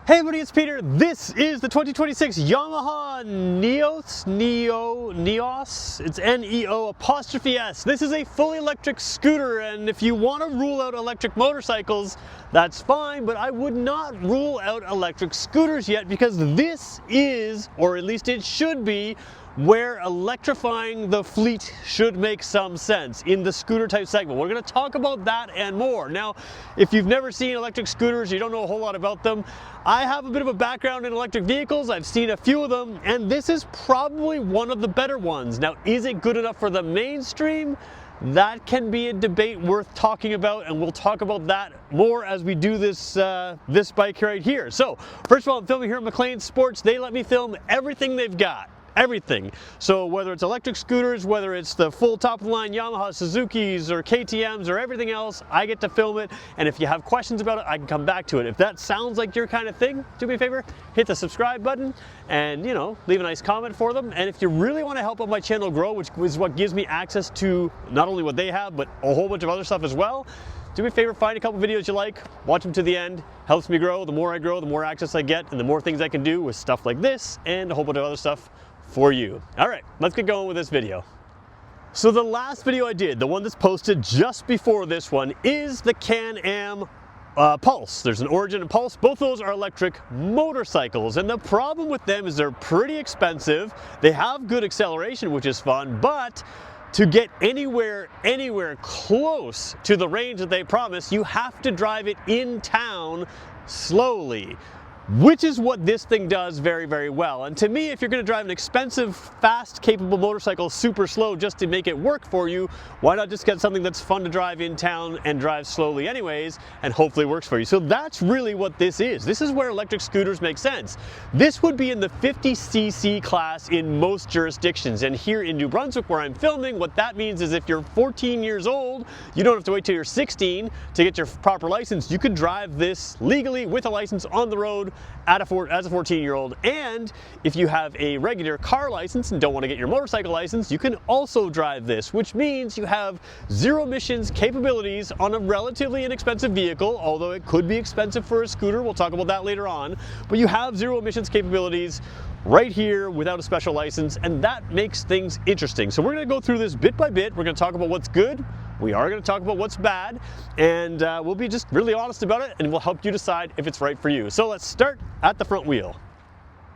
Hey everybody, it's Peter. This is the 2026 Yamaha Neos. It's N-E-O''S. This is a fully electric scooter, and if you want to rule out electric motorcycles, that's fine, but I would not rule out electric scooters yet, because this is, or at least it should be, where electrifying the fleet should make some sense in the scooter type segment. We're going to talk about that and more. Now, if you've never seen electric scooters, you don't know a whole lot about them, I have a bit of a background in electric vehicles. I've seen a few of them, and this is probably one of the better ones. Now, is it good enough for the mainstream? That can be a debate worth talking about, and we'll talk about that more as we do this this bike right here. So, first of all, I'm filming here at McLean Sports. They let me film everything they've got. Everything. So whether it's electric scooters, whether it's the full top-of-the-line Yamaha, Suzuki's, or KTM's, or everything else, I get to film it, and if you have questions about it, I can come back to it. If that sounds like your kind of thing, do me a favor, hit the subscribe button, and, you know, leave a nice comment for them. And if you really want to help out my channel grow, which is what gives me access to not only what they have, but a whole bunch of other stuff as well, do me a favor, find a couple videos you like, watch them to the end, helps me grow. The more I grow, the more access I get, and the more things I can do with stuff like this, and a whole bunch of other stuff for you. All right, let's get going with this video. So the last video I did, the one that's posted just before this one, is the Can-Am Pulse. There's an Origin and Pulse. Both those are electric motorcycles, and the problem with them is they're pretty expensive. They have good acceleration, which is fun, but to get anywhere close to the range that they promise, you have to drive it in town slowly, which is what this thing does very, very well. And to me, if you're going to drive an expensive, fast, capable motorcycle super slow just to make it work for you, why not just get something that's fun to drive in town and drive slowly anyways, and hopefully works for you. So that's really what this is. This is where electric scooters make sense. This would be in the 50cc class in most jurisdictions. And here in New Brunswick, where I'm filming, what that means is if you're 14 years old, you don't have to wait till you're 16 to get your proper license. You could drive this legally with a license on the road as a 14-year-old, and if you have a regular car license and don't want to get your motorcycle license, you can also drive this, which means you have zero emissions capabilities on a relatively inexpensive vehicle, although it could be expensive for a scooter. We'll talk about that later on, but you have zero emissions capabilities right here without a special license, and that makes things interesting. So we're going to go through this bit by bit. We're going to talk about what's good, we are going to talk about what's bad, and we'll be just really honest about it, and we'll help you decide if it's right for you. So let's start at the front wheel.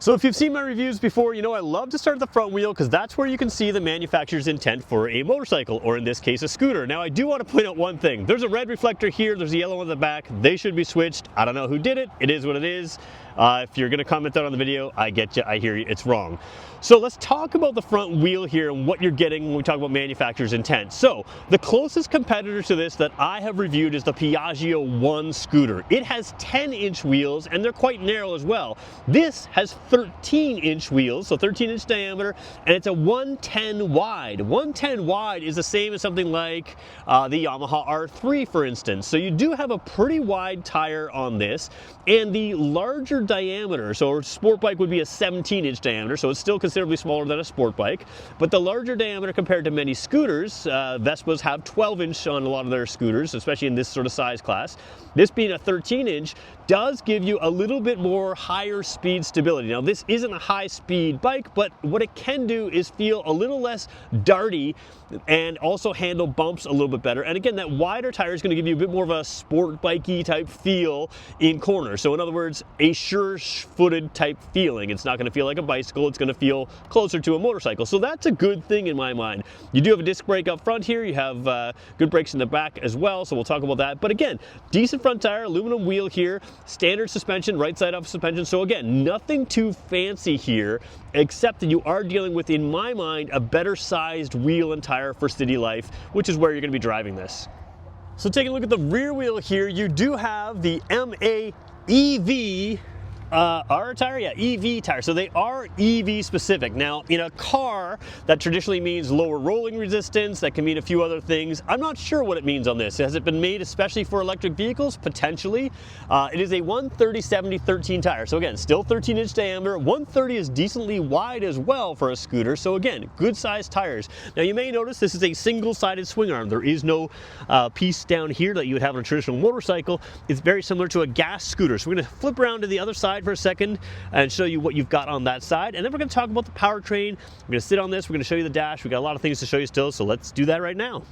So if you've seen my reviews before, you know I love to start at the front wheel because that's where you can see the manufacturer's intent for a motorcycle, or in this case, a scooter. Now I do want to point out one thing. There's a red reflector here, there's a yellow on the back. They should be switched. I don't know who did it. It is what it is. If you're going to comment that on the video, I get you, I hear you, it's wrong. So let's talk about the front wheel here and what you're getting when we talk about manufacturer's intent. So the closest competitor to this that I have reviewed is the Piaggio 1 scooter. It has 10-inch wheels, and they're quite narrow as well. This has 13-inch wheels, so 13-inch diameter, and it's a 110 wide. 110 wide is the same as something like the Yamaha R3, for instance. So you do have a pretty wide tire on this, and the larger diameter, so a sport bike would be a 17-inch diameter, so it's still considerably smaller than a sport bike, but the larger diameter compared to many scooters, Vespas have 12-inch on a lot of their scooters, especially in this sort of size class. This being a 13-inch does give you a little bit more higher speed stability. Now this isn't a high speed bike, but what it can do is feel a little less darty and also handle bumps a little bit better. And again, that wider tire is going to give you a bit more of a sport bikey type feel in corners. So in other words, a sure-footed type feeling. It's not going to feel like a bicycle, it's going to feel closer to a motorcycle. So that's a good thing in my mind. You do have a disc brake up front here, you have good brakes in the back as well, so we'll talk about that. But again, decent front tire, aluminum wheel here, standard suspension, right side up suspension. So again, nothing too fancy here, except that you are dealing with, in my mind, a better sized wheel and tire for city life, which is where you're going to be driving this. So taking a look at the rear wheel here, you do have the MAEV R tire, yeah, EV tire. So they are EV specific. Now, in a car, that traditionally means lower rolling resistance. That can mean a few other things. I'm not sure what it means on this. Has it been made especially for electric vehicles? Potentially. It is a 130/70/13 tire. So again, still 13-inch diameter. 130 is decently wide as well for a scooter. So again, good sized tires. Now you may notice this is a single-sided swing arm. There is no piece down here that you would have on a traditional motorcycle. It's very similar to a gas scooter. So we're going to flip around to the other side side for a second and show you what you've got on that side, and then we're going to talk about the powertrain. We're going to sit on this, we're going to show you the dash. We got a lot of things to show you still, so let's do that right now.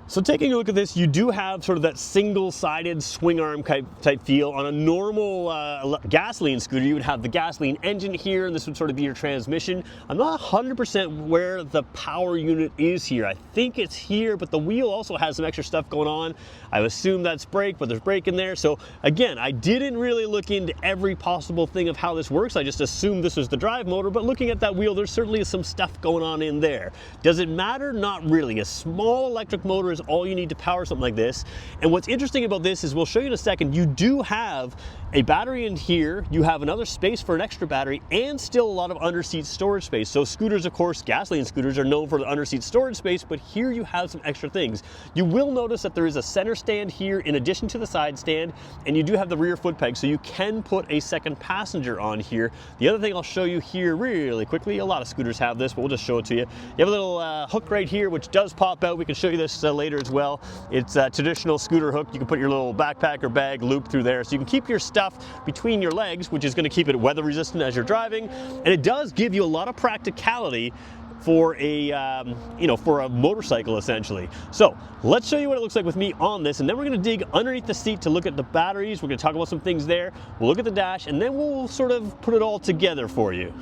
So taking a look at this, you do have sort of that single-sided swing arm type feel. On a normal gasoline scooter, you would have the gasoline engine here, and this would sort of be your transmission. I'm not 100% where the power unit is here. I think it's here, but the wheel also has some extra stuff going on. I assume that's brake, but there's brake in there. So again, I didn't really look into every possible thing of how this works. I just assumed this was the drive motor, but looking at that wheel, there's certainly some stuff going on in there. Does it matter? Not really. A small electric motor is all you need to power something like this. And what's interesting about this is, we'll show you in a second, you do have a battery in here, you have another space for an extra battery, and still a lot of under-seat storage space. So scooters, of course, gasoline scooters are known for the under-seat storage space, but here you have some extra things. You will notice that there is a center stand here in addition to the side stand, and you do have the rear foot peg, so you can put a second passenger on here. The other thing I'll show you here really quickly, a lot of scooters have this, but we'll just show it to you. You have a little hook right here, which does pop out. We can show you this later as well. It's a traditional scooter hook. You can put your little backpack or bag loop through there, so you can keep your stuff between your legs, which is going to keep it weather resistant as you're driving. And it does give you a lot of practicality for a for a motorcycle, essentially. So let's show you what it looks like with me on this, and then we're going to dig underneath the seat to look at the batteries. We're going to talk about some things there. We'll look at the dash, and then we'll sort of put it all together for you.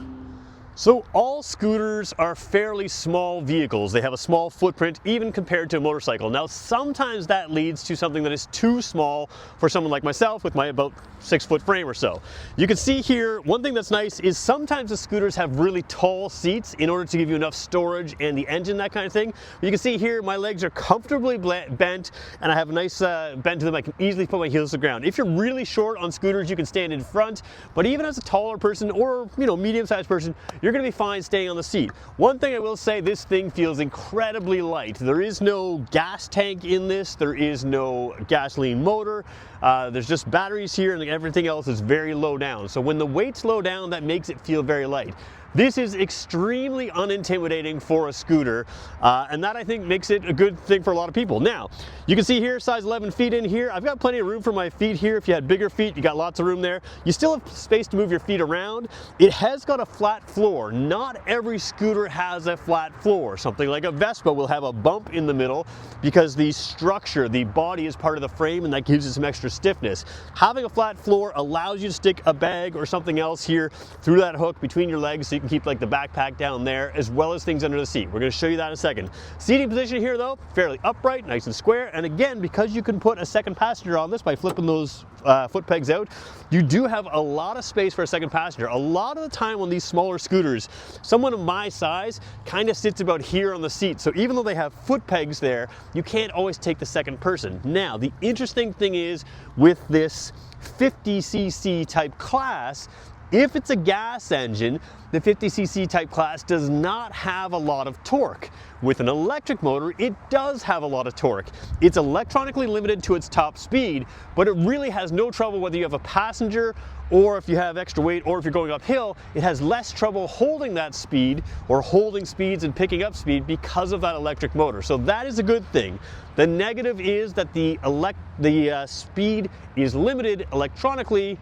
So all scooters are fairly small vehicles. They have a small footprint even compared to a motorcycle. Now sometimes that leads to something that is too small for someone like myself with my about 6-foot frame or so. You can see here, one thing that's nice is sometimes the scooters have really tall seats in order to give you enough storage and the engine, that kind of thing. You can see here my legs are comfortably bent, and I have a nice bend to them. I can easily put my heels to the ground. If you're really short on scooters, you can stand in front, but even as a taller person or medium-sized person, you're going to be fine staying on the seat. One thing I will say, this thing feels incredibly light. There is no gas tank in this. There is no gasoline motor. There's just batteries here, and everything else is very low down. So when the weight's low down, that makes it feel very light. This is extremely unintimidating for a scooter, and that I think makes it a good thing for a lot of people. Now, you can see here, size 11 feet in here. I've got plenty of room for my feet here. If you had bigger feet, you got lots of room there. You still have space to move your feet around. It has got a flat floor. Not every scooter has a flat floor. Something like a Vespa will have a bump in the middle because the structure, the body is part of the frame, and that gives it some extra stiffness. Having a flat floor allows you to stick a bag or something else here through that hook between your legs, so you can keep like the backpack down there, as well as things under the seat. We're going to show you that in a second. Seating position here though, fairly upright, nice and square, and again, because you can put a second passenger on this by flipping those foot pegs out, you do have a lot of space for a second passenger. A lot of the time on these smaller scooters, someone of my size kind of sits about here on the seat, so even though they have foot pegs there, you can't always take the second person. Now, the interesting thing is, with this 50cc type class, if it's a gas engine, the 50cc type class does not have a lot of torque. With an electric motor, it does have a lot of torque. It's electronically limited to its top speed, but it really has no trouble whether you have a passenger or if you have extra weight or if you're going uphill. It has less trouble holding that speed or holding speeds and picking up speed because of that electric motor. So that is a good thing. The negative is that the speed is limited electronically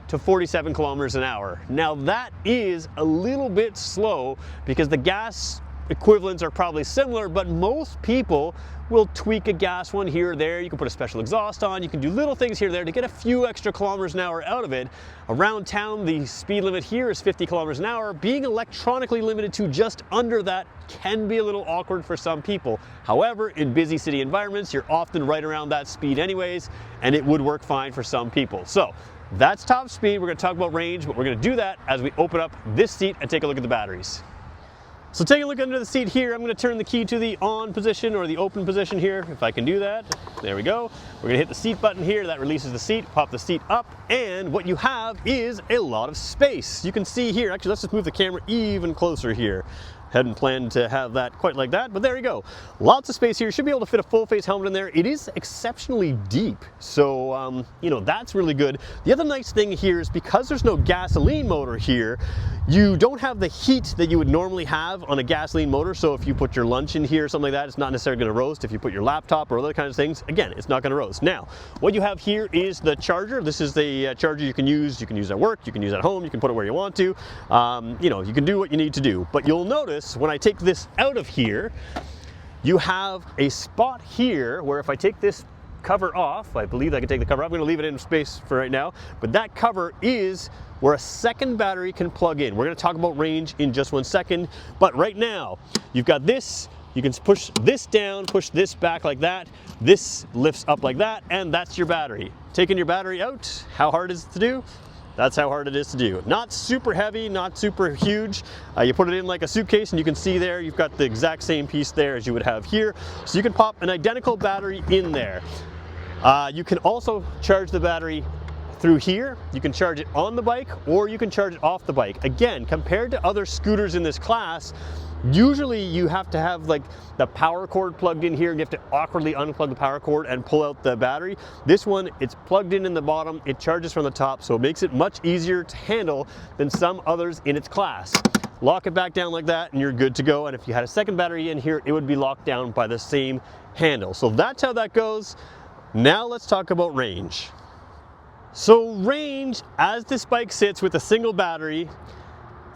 to 47 kilometers an hour. Now that is a little bit slow because the gas equivalents are probably similar, but most people will tweak a gas one here or there. You can put a special exhaust on, you can do little things here or there to get a few extra kilometers an hour out of it. Around town, the speed limit here is 50 kilometers an hour. Being electronically limited to just under that can be a little awkward for some people. However, in busy city environments, you're often right around that speed anyways, and it would work fine for some people. So that's top speed. We're going to talk about range, but we're going to do that as we open up this seat and take a look at the batteries. So taking a look under the seat here, I'm going to turn the key to the on position or the open position here, if I can do that. There we go. We're going to hit the seat button here. That releases the seat, pop the seat up, and what you have is a lot of space. You can see here, actually let's just move the camera even closer here. Hadn't planned to have that quite like that, but there you go. Lots of space here. Should be able to fit a full face helmet in there. It is exceptionally deep, so that's really good. The other nice thing here is because there's no gasoline motor here, You don't have the heat that you would normally have on a gasoline motor, so if you put your lunch in here or something like that, it's not necessarily going to roast. If you put your laptop or other kinds of things, again, it's not going to roast. Now, what you have here is the charger. This is the charger you can use. You can use at work, you can use at home, you can put it where you want to. You know, you can do what you need to do. But you'll notice when I take this out of here, you have a spot here where if I take this cover off, I believe I can take the cover off. I'm going to leave it in space for right now, but that cover is where a second battery can plug in. We're going to talk about range in just 1 second, but right now you've got this. You can push this down, push this back like that. This lifts up like that, and that's your battery. Taking your battery out, how hard is it to do? That's how hard it is to do. Not super heavy, not super huge. You put it in like a suitcase and you can see there, you've got the exact same piece there as you would have here. So you can pop an identical battery in there. You can also charge the battery through here. You can charge it on the bike or you can charge it off the bike. Again, compared to other scooters in this class, usually you have to have like the power cord plugged in here and you have to awkwardly unplug the power cord and pull out the battery. This one, it's plugged in the bottom, it charges from the top, so it makes it much easier to handle than some others in its class. Lock it back down like that and you're good to go. And if you had a second battery in here, it would be locked down by the same handle. So that's how that goes. Now let's talk about range. So range, as this bike sits with a single battery,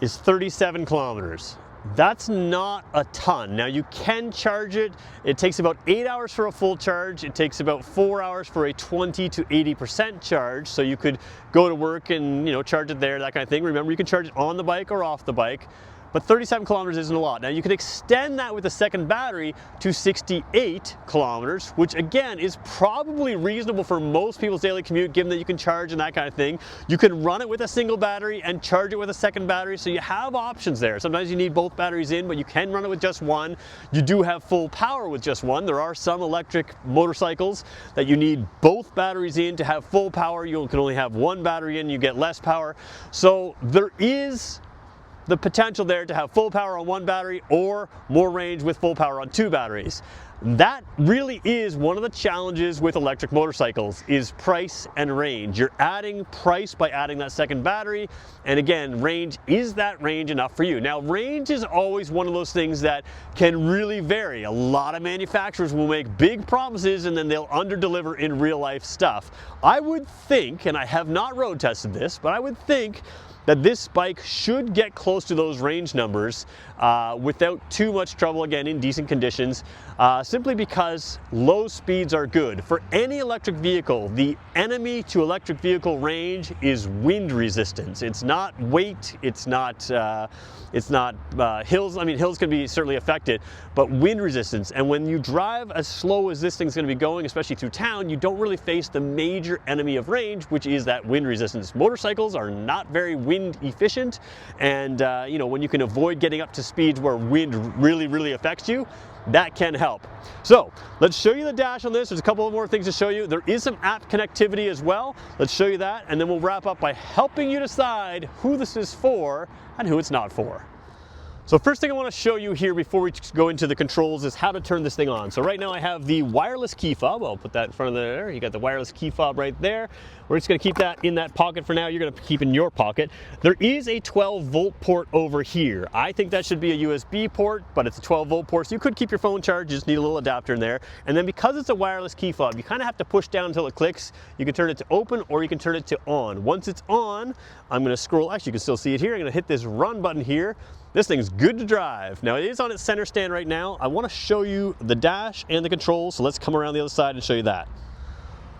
is 37 kilometers. That's not a ton. Now you can charge it. It takes about 8 hours for a full charge. It takes about 4 hours for a 20 to 80% charge. So you could go to work and, you know, charge it there, that kind of thing. Remember, you can charge it on the bike or off the bike. But 37 kilometers isn't a lot. Now you can extend that with a second battery to 68 kilometers, which again is probably reasonable for most people's daily commute, given that you can charge and that kind of thing. You can run it with a single battery and charge it with a second battery, so you have options there. Sometimes you need both batteries in, but you can run it with just one. You do have full power with just one. There are some electric motorcycles that you need both batteries in to have full power. You can only have one battery in, you get less power. So there is the potential there to have full power on one battery or more range with full power on two batteries. That really is one of the challenges with electric motorcycles, is price and range. You're adding price by adding that second battery, and again, range, is that range enough for you? Now, range is always one of those things that can really vary. A lot of manufacturers will make big promises and then they'll under-deliver in real life stuff. I would think, and I have not road tested this, but I would think that this bike should get close to those range numbers without too much trouble, again, in decent conditions, simply because low speeds are good. For any electric vehicle, the enemy to electric vehicle range is wind resistance. It's not weight, it's not hills. I mean, hills can be certainly affected, but wind resistance. And when you drive as slow as this thing's gonna be going, especially through town, you don't really face the major enemy of range, which is that wind resistance. Motorcycles are not very wind efficient, and you know, when you can avoid getting up to speeds where wind really affects you, that can help. So let's show you the dash on this. There's a couple of more things to show you. There is some app connectivity as well. Let's show you that, and then we'll wrap up by helping you decide who this is for and who it's not for. So first thing I want to show you here before we go into the controls is how to turn this thing on. So right now I have the wireless key fob. I'll put that in front of there. You got the wireless key fob right there. We're just going to keep that in that pocket for now. You're going to keep in your pocket. There is a 12-volt port over here. I think that should be a USB port, but it's a 12-volt port, so you could keep your phone charged. You just need a little adapter in there. And then because it's a wireless key fob, you kind of have to push down until it clicks. You can turn it to open or you can turn it to on. Once it's on, I'm going to scroll. Actually, you can still see it here. I'm going to hit this run button here. This thing's good to drive. Now it is on its center stand right now. I want to show you the dash and the controls, so let's come around the other side and show you that.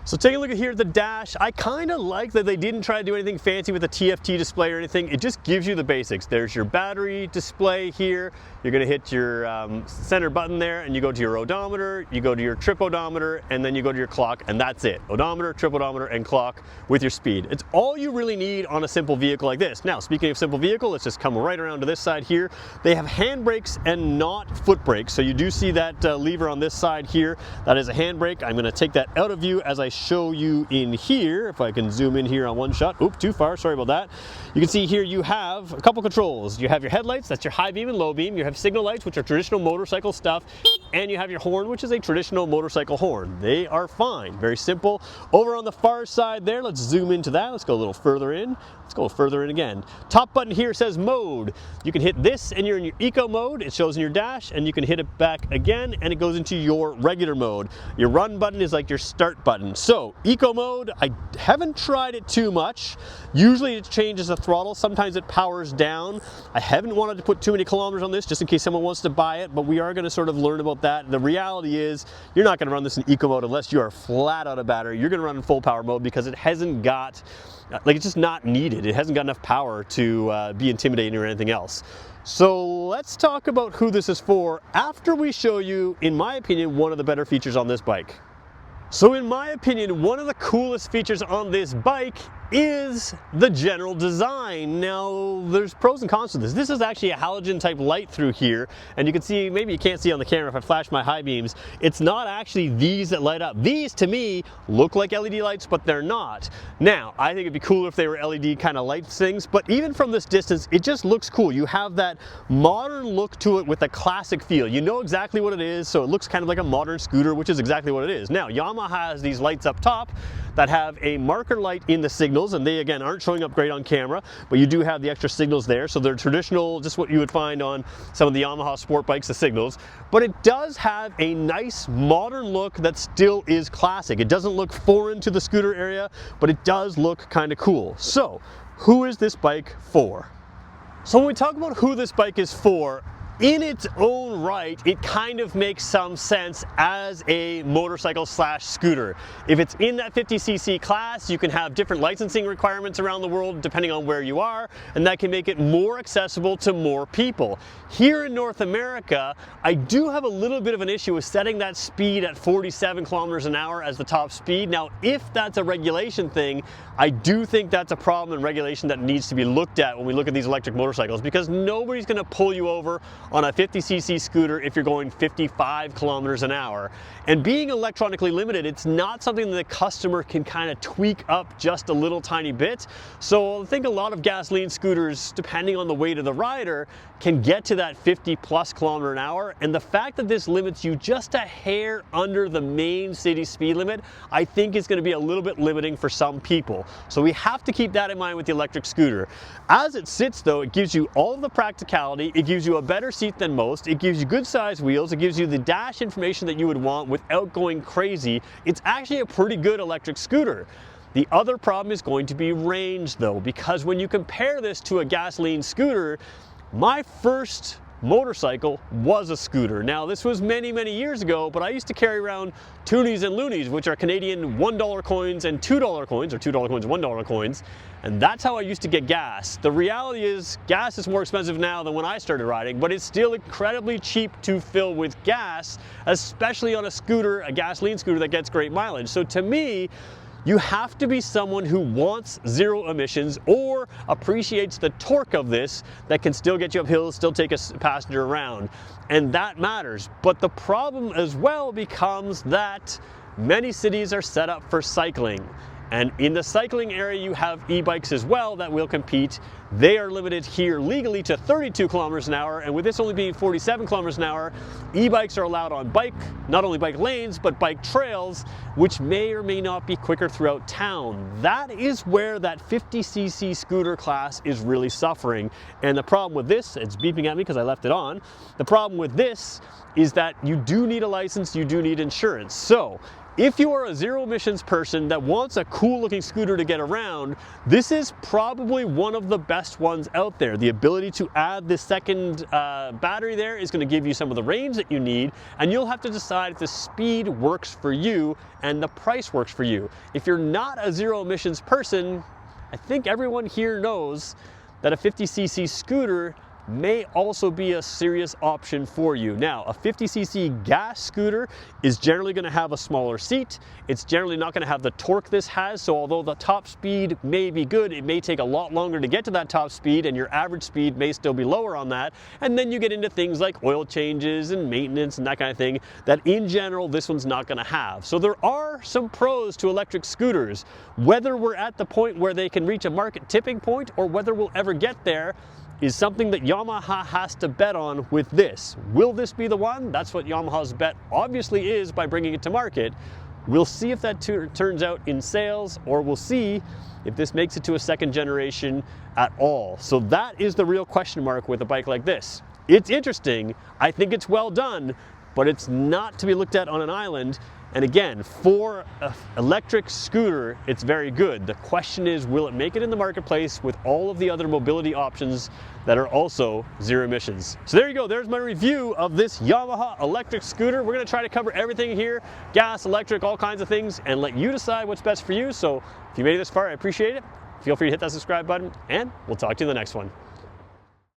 So take a look at here at the dash. I kind of like that they didn't try to do anything fancy with the TFT display or anything. It just gives you the basics. There's your battery display here. You're going to hit your center button there and you go to your odometer, you go to your trip odometer, and then you go to your clock, and that's it. Odometer, trip odometer, and clock with your speed. It's all you really need on a simple vehicle like this. Now, speaking of simple vehicle, let's just come right around to this side here. They have handbrakes and not foot brakes. So you do see that lever on this side here. That is a handbrake. I'm going to take that out of view as I show you in here, if I can zoom in here on one shot, oop, too far, sorry about that. You can see here you have a couple controls. You have your headlights, that's your high beam and low beam. You have signal lights, which are traditional motorcycle stuff. And you have your horn, which is a traditional motorcycle horn. They are fine, very simple. Over on the far side there, let's zoom into that. Let's go a little further in. Let's go further in again. Top button here says mode. You can hit this and you're in your eco mode. It shows in your dash, and you can hit it back again and it goes into your regular mode. Your run button is like your start button. So eco mode, I haven't tried it too much. Usually it changes the throttle. Sometimes it powers down. I haven't wanted to put too many kilometers on this just in case someone wants to buy it, but we are going to sort of learn about that. The reality is you're not going to run this in eco mode unless you are flat out of battery. You're going to run in full power mode because it hasn't got, like, it's just not needed. It hasn't got enough power to be intimidating or anything else. So let's talk about who this is for after we show you, in my opinion, one of the better features on this bike. So in my opinion, one of the coolest features on this bike is the general design. Now, there's pros and cons to this. This is actually a halogen type light through here, and you can see, maybe you can't see on the camera if I flash my high beams, it's not actually these that light up. These, to me, look like LED lights, but they're not. Now, I think it'd be cooler if they were LED kind of light things, but even from this distance, it just looks cool. You have that modern look to it with a classic feel. You know exactly what it is, so it looks kind of like a modern scooter, which is exactly what it is. Now, Yamaha has these lights up top that have a marker light in the signals, and they again aren't showing up great on camera, but you do have the extra signals there, so they're traditional, just what you would find on some of the Yamaha sport bikes, the signals, but it does have a nice modern look that still is classic. It doesn't look foreign to the scooter area, but it does look kind of cool. So who is this bike for? So when we talk about who this bike is for, in its own right, it kind of makes some sense as a motorcycle slash scooter. If it's in that 50cc class, you can have different licensing requirements around the world depending on where you are, and that can make it more accessible to more people. Here in North America, I do have a little bit of an issue with setting that speed at 47 kilometers an hour as the top speed. Now, if that's a regulation thing, I do think that's a problem and regulation that needs to be looked at when we look at these electric motorcycles, because nobody's going to pull you over on a 50cc scooter if you're going 55 kilometers an hour. And being electronically limited, it's not something that the customer can kind of tweak up just a little tiny bit. So I think a lot of gasoline scooters, depending on the weight of the rider, can get to that 50 plus kilometer an hour. And the fact that this limits you just a hair under the main city speed limit, I think is going to be a little bit limiting for some people. So we have to keep that in mind with the electric scooter. As it sits though, it gives you all of the practicality, it gives you a better seat than most, it gives you good size wheels, it gives you the dash information that you would want without going crazy. It's actually a pretty good electric scooter. The other problem is going to be range though, because when you compare this to a gasoline scooter, my first motorcycle was a scooter. Now this was many, many years ago, but I used to carry around toonies and loonies, which are Canadian $1 coins and $2 coins, or $2 coins and $1 coins, and that's how I used to get gas. The reality is gas is more expensive now than when I started riding, but it's still incredibly cheap to fill with gas, especially on a scooter, a gasoline scooter that gets great mileage. So to me, you have to be someone who wants zero emissions or appreciates the torque of this that can still get you up hills, still take a passenger around. And that matters. But the problem as well becomes that many cities are set up for cycling. And in the cycling area, you have e-bikes as well that will compete. They are limited here legally to 32 kilometers an hour, and with this only being 47 kilometers an hour, e-bikes are allowed on not only bike lanes, but bike trails, which may or may not be quicker throughout town. That is where that 50cc scooter class is really suffering. And the problem with this, it's beeping at me because I left it on, the problem with this is that you do need a license, you do need insurance. So if you are a zero emissions person that wants a cool looking scooter to get around, this is probably one of the best ones out there. The ability to add the second battery there is going to give you some of the range that you need, and you'll have to decide if the speed works for you and the price works for you. If you're not a zero emissions person, I think everyone here knows that a 50cc scooter may also be a serious option for you. Now, a 50cc gas scooter is generally going to have a smaller seat. It's generally not going to have the torque this has, so although the top speed may be good, it may take a lot longer to get to that top speed, and your average speed may still be lower on that. And then you get into things like oil changes and maintenance and that kind of thing that in general this one's not going to have. So there are some pros to electric scooters. Whether we're at the point where they can reach a market tipping point or whether we'll ever get there is something that Yamaha has to bet on with this. Will this be the one? That's what Yamaha's bet obviously is by bringing it to market. We'll see if that turns out in sales, or we'll see if this makes it to a second generation at all. So that is the real question mark with a bike like this. It's interesting, I think it's well done, but it's not to be looked at on an island. And again, for an electric scooter, it's very good. The question is, will it make it in the marketplace with all of the other mobility options that are also zero emissions? So there you go, there's my review of this Yamaha electric scooter. We're gonna try to cover everything here, gas, electric, all kinds of things, and let you decide what's best for you. So if you made it this far, I appreciate it. Feel free to hit that subscribe button, and we'll talk to you in the next one.